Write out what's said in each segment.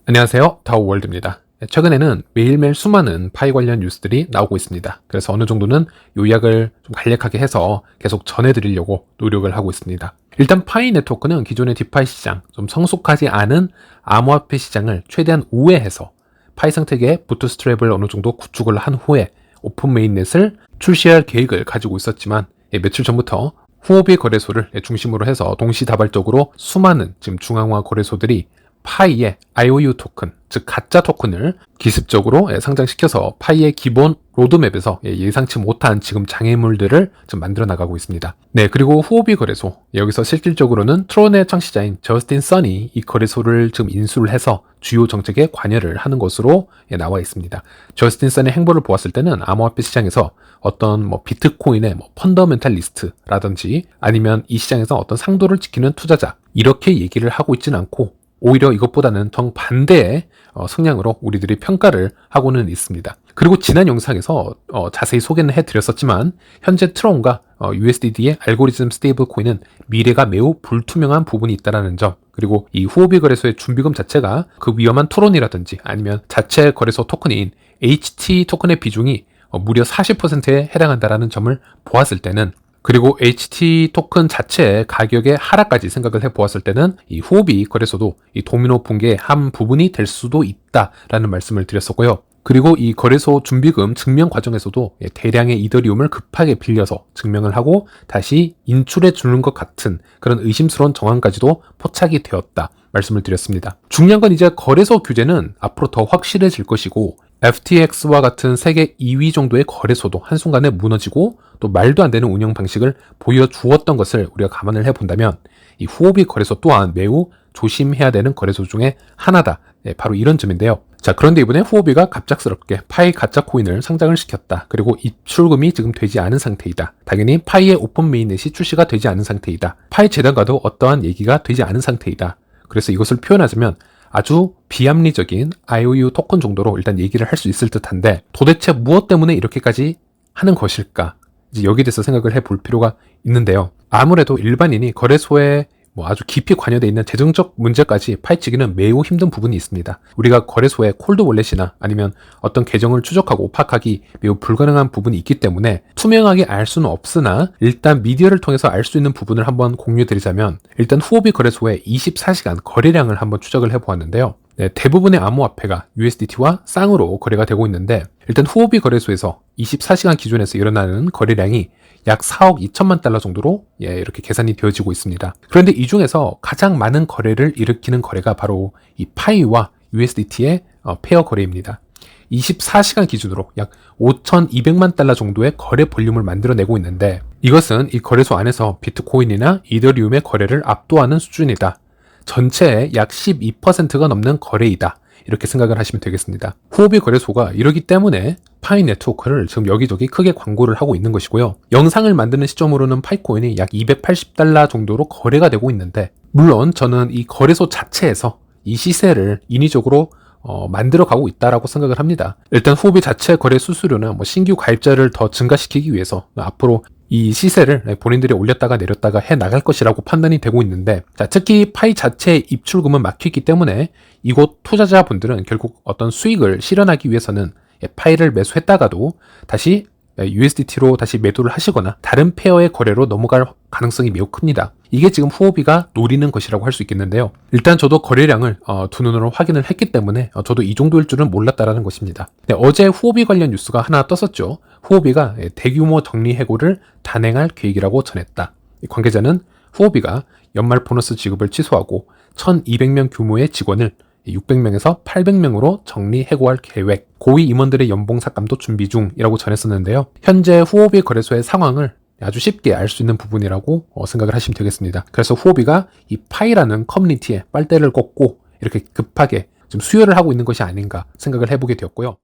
안녕하세요. 다오월드입니다. 최근에는 매일매일 수많은 파이 관련 뉴스들이 나오고 있습니다. 그래서 어느 정도는 요약을 좀 간략하게 해서 계속 전해드리려고 노력을 하고 있습니다. 일단 파이 네트워크는 기존의 디파이 시장, 좀 성숙하지 않은 암호화폐 시장을 최대한 우회해서 파이 생태계의 부트스트랩을 어느 정도 구축을 한 후에 오픈 메인넷을 출시할 계획을 가지고 있었지만 며칠 전부터 후오비 거래소를 중심으로 해서 동시다발적으로 수많은 지금 중앙화 거래소들이 파이의 IOU 토큰, 즉 가짜 토큰을 기습적으로 상장시켜서 파이의 기본 로드맵에서 예상치 못한 지금 장애물들을 좀 만들어 나가고 있습니다. 네, 그리고 후오비 거래소, 여기서 실질적으로는 트론의 창시자인 저스틴 선이 이 거래소를 지금 인수를 해서 주요 정책에 관여를 하는 것으로 나와 있습니다. 저스틴 선의 행보를 보았을 때는 암호화폐 시장에서 어떤 비트코인의 펀더멘탈리스트라든지 아니면 이 시장에서 어떤 상도를 지키는 투자자, 이렇게 얘기를 하고 있지는 않고 오히려 이것보다는 정반대의 성향으로 우리들이 평가를 하고는 있습니다. 그리고 지난 영상에서 자세히 소개는 해드렸었지만 현재 트론과 USDT의 알고리즘 스테이블 코인은 미래가 매우 불투명한 부분이 있다는 점, 그리고 이 후오비 거래소의 준비금 자체가 그 위험한 트론이라든지 아니면 자체 거래소 토큰인 HT 토큰의 비중이 무려 40%에 해당한다는 점을 보았을 때는, 그리고 HT 토큰 자체의 가격의 하락까지 생각을 해보았을 때는 이 후오비 거래소도 이 도미노 붕괴의 한 부분이 될 수도 있다라는 말씀을 드렸었고요. 그리고 이 거래소 준비금 증명 과정에서도 대량의 이더리움을 급하게 빌려서 증명을 하고 다시 인출해 주는 것 같은 그런 의심스러운 정황까지도 포착이 되었다 말씀을 드렸습니다. 중요한 건 이제 거래소 규제는 앞으로 더 확실해질 것이고, FTX와 같은 세계 2위 정도의 거래소도 한순간에 무너지고 또 말도 안 되는 운영 방식을 보여주었던 것을 우리가 감안을 해본다면 이 후오비 거래소 또한 매우 조심해야 되는 거래소 중에 하나다. 바로 이런 점인데요. 자, 그런데 이번에 후오비가 갑작스럽게 파이 가짜 코인을 상장을 시켰다. 그리고 입출금이 지금 되지 않은 상태이다. 당연히 파이의 오픈 메인넷이 출시가 되지 않은 상태이다. 파이 재단과도 어떠한 얘기가 되지 않은 상태이다. 그래서 이것을 표현하자면 아주 비합리적인 IOU 토큰 정도로 일단 얘기를 할 수 있을 듯한데, 도대체 무엇 때문에 이렇게까지 하는 것일까? 이제 여기에 대해서 생각을 해볼 필요가 있는데요. 아무래도 일반인이 거래소에 아주 깊이 관여되어 있는 재정적 문제까지 파헤치기는 매우 힘든 부분이 있습니다. 우리가 거래소의 콜드 월렛이나 아니면 어떤 계정을 추적하고 파악하기 매우 불가능한 부분이 있기 때문에 투명하게 알 수는 없으나 일단 미디어를 통해서 알 수 있는 부분을 한번 공유드리자면, 일단 후오비 거래소의 24시간 거래량을 한번 추적을 해보았는데요. 네, 대부분의 암호화폐가 USDT와 쌍으로 거래가 되고 있는데, 일단 후오비 거래소에서 24시간 기준에서 일어나는 거래량이 약 4억 2천만 달러 정도로 이렇게 계산이 되어지고 있습니다. 그런데 이 중에서 가장 많은 거래를 일으키는 거래가 바로 이 파이와 USDT의 페어 거래입니다. 24시간 기준으로 약 5,200만 달러 정도의 거래 볼륨을 만들어내고 있는데, 이것은 이 거래소 안에서 비트코인이나 이더리움의 거래를 압도하는 수준이다. 전체의 약 12%가 넘는 거래이다. 이렇게 생각을 하시면 되겠습니다. 후오비 거래소가 이러기 때문에 파이 네트워크를 지금 여기저기 크게 광고를 하고 있는 것이고요. 영상을 만드는 시점으로는 파이코인이 약 280달러 정도로 거래가 되고 있는데, 물론 저는 이 거래소 자체에서 이 시세를 인위적으로 만들어가고 있다라고 생각을 합니다. 일단 후오비 자체 거래 수수료는 신규 가입자를 더 증가시키기 위해서 앞으로 이 시세를 본인들이 올렸다가 내렸다가 해 나갈 것이라고 판단이 되고 있는데, 자, 특히 파이 자체의 입출금은 막히기 때문에 이곳 투자자분들은 결국 어떤 수익을 실현하기 위해서는 파이를 매수했다가도 다시 USDT로 다시 매도를 하시거나 다른 페어의 거래로 넘어갈 가능성이 매우 큽니다. 이게 지금 후오비가 노리는 것이라고 할 수 있겠는데요. 일단 저도 거래량을 두 눈으로 확인을 했기 때문에 저도 이 정도일 줄은 몰랐다라는 것입니다. 네, 어제 후오비 관련 뉴스가 하나 떴었죠. 후오비가 대규모 정리 해고를 단행할 계획이라고 전했다. 관계자는 후오비가 연말 보너스 지급을 취소하고 1,200명 규모의 직원을 600명에서 800명으로 정리 해고할 계획, 고위 임원들의 연봉 삭감도 준비 중이라고 전했었는데요. 현재 후오비 거래소의 상황을 아주 쉽게 알 수 있는 부분이라고 생각을 하시면 되겠습니다. 그래서 후오비가 이 파이라는 커뮤니티에 빨대를 꽂고 이렇게 급하게 좀 수혈을 하고 있는 것이 아닌가 생각을 해보게 되었고요.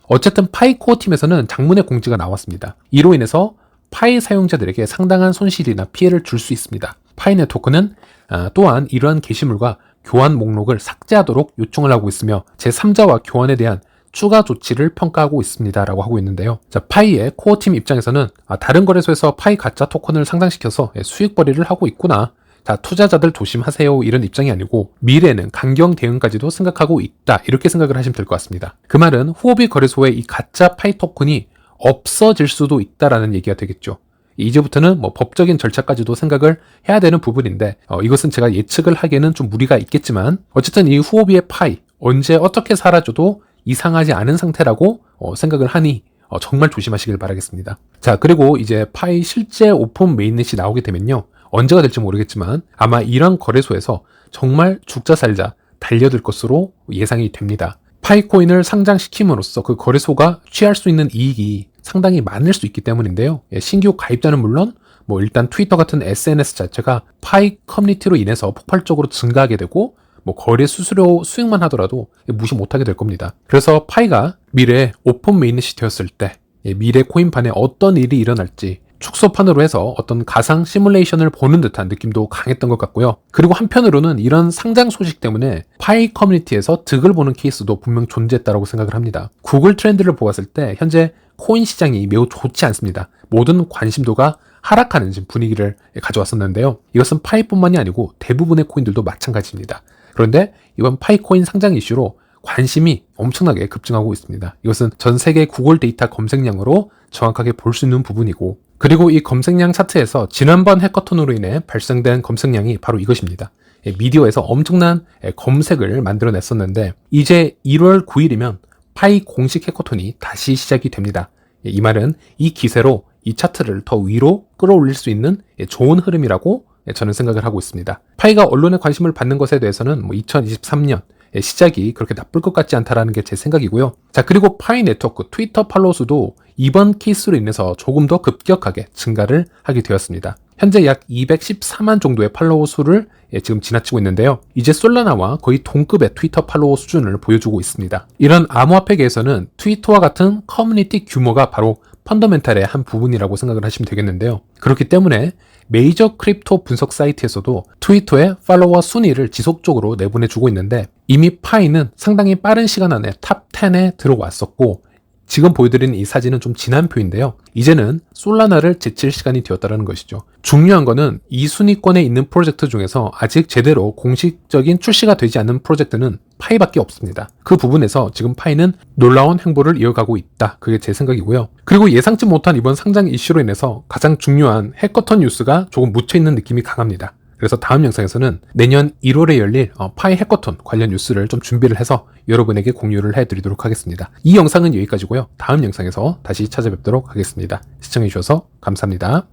어쨌든 파이 코어 팀에서는 장문의 공지가 나왔습니다. 이로 인해서 파이 사용자들에게 상당한 손실이나 피해를 줄 수 있습니다. 파이 네트워크는 또한 이러한 게시물과 교환 목록을 삭제하도록 요청을 하고 있으며 제3자와 교환에 대한 추가 조치를 평가하고 있습니다 라고 하고 있는데요. 자, 파이의 코어팀 입장에서는 다른 거래소에서 파이 가짜 토큰을 상장시켜서 수익 벌이를 하고 있구나, 자, 투자자들 조심하세요, 이런 입장이 아니고 미래에는 강경 대응까지도 생각하고 있다, 이렇게 생각을 하시면 될 것 같습니다. 그 말은 후오비 거래소에 이 가짜 파이 토큰이 없어질 수도 있다라는 얘기가 되겠죠. 이제부터는 뭐 법적인 절차까지도 생각을 해야 되는 부분인데 이것은 제가 예측을 하기에는 좀 무리가 있겠지만 어쨌든 이 후오비의 파이 언제 어떻게 사라져도 이상하지 않은 상태라고 생각을 하니 정말 조심하시길 바라겠습니다. 자, 그리고 이제 파이 실제 오픈 메인넷이 나오게 되면요, 언제가 될지 모르겠지만 아마 이런 거래소에서 정말 죽자 살자 달려들 것으로 예상이 됩니다. 파이코인을 상장시킴으로써 그 거래소가 취할 수 있는 이익이 상당히 많을 수 있기 때문인데요. 신규 가입자는 물론 뭐 일단 트위터 같은 SNS 자체가 파이 커뮤니티로 인해서 폭발적으로 증가하게 되고 뭐 거래 수수료 수익만 하더라도 무시 못하게 될 겁니다. 그래서 파이가 미래에 오픈 메인넷이 되었을 때 미래 코인판에 어떤 일이 일어날지 축소판으로 해서 어떤 가상 시뮬레이션을 보는 듯한 느낌도 강했던 것 같고요. 그리고 한편으로는 이런 상장 소식 때문에 파이 커뮤니티에서 득을 보는 케이스도 분명 존재했다고 생각을 합니다. 구글 트렌드를 보았을 때 현재 코인 시장이 매우 좋지 않습니다. 모든 관심도가 하락하는 분위기를 가져왔었는데요. 이것은 파이뿐만이 아니고 대부분의 코인들도 마찬가지입니다. 그런데 이번 파이코인 상장 이슈로 관심이 엄청나게 급증하고 있습니다. 이것은 전 세계 구글 데이터 검색량으로 정확하게 볼 수 있는 부분이고, 그리고 이 검색량 차트에서 지난번 해커톤으로 인해 발생된 검색량이 바로 이것입니다. 미디어에서 엄청난 검색을 만들어냈었는데 이제 1월 9일이면 파이 공식 해커톤이 다시 시작이 됩니다. 이 말은 이 기세로 이 차트를 더 위로 끌어올릴 수 있는 좋은 흐름이라고 저는 생각을 하고 있습니다. 파이가 언론의 관심을 받는 것에 대해서는 2023년 시작이 그렇게 나쁠 것 같지 않다라는 게 제 생각이고요. 자, 그리고 파이 네트워크 트위터 팔로우 수도 이번 케이스로 인해서 조금 더 급격하게 증가를 하게 되었습니다. 현재 약 214만 정도의 팔로워 수를 지금 지나치고 있는데요. 이제 솔라나와 거의 동급의 트위터 팔로워 수준을 보여주고 있습니다. 이런 암호화폐계에서는 트위터와 같은 커뮤니티 규모가 바로 펀더멘탈의 한 부분이라고 생각을 하시면 되겠는데요. 그렇기 때문에 메이저 크립토 분석 사이트에서도 트위터의 팔로워 순위를 지속적으로 내보내주고 있는데 이미 파이는 상당히 빠른 시간 안에 탑 10에 들어왔었고, 지금 보여드리는 이 사진은 좀 지난 표인데요. 이제는 솔라나를 제칠 시간이 되었다는 것이죠. 중요한 거는 이 순위권에 있는 프로젝트 중에서 아직 제대로 공식적인 출시가 되지 않은 프로젝트는 파이밖에 없습니다. 그 부분에서 지금 파이는 놀라운 행보를 이어가고 있다. 그게 제 생각이고요. 그리고 예상치 못한 이번 상장 이슈로 인해서 가장 중요한 해커톤 뉴스가 조금 묻혀있는 느낌이 강합니다. 그래서 다음 영상에서는 내년 1월에 열릴 파이 해커톤 관련 뉴스를 좀 준비를 해서 여러분에게 공유를 해드리도록 하겠습니다. 이 영상은 여기까지고요. 다음 영상에서 다시 찾아뵙도록 하겠습니다. 시청해주셔서 감사합니다.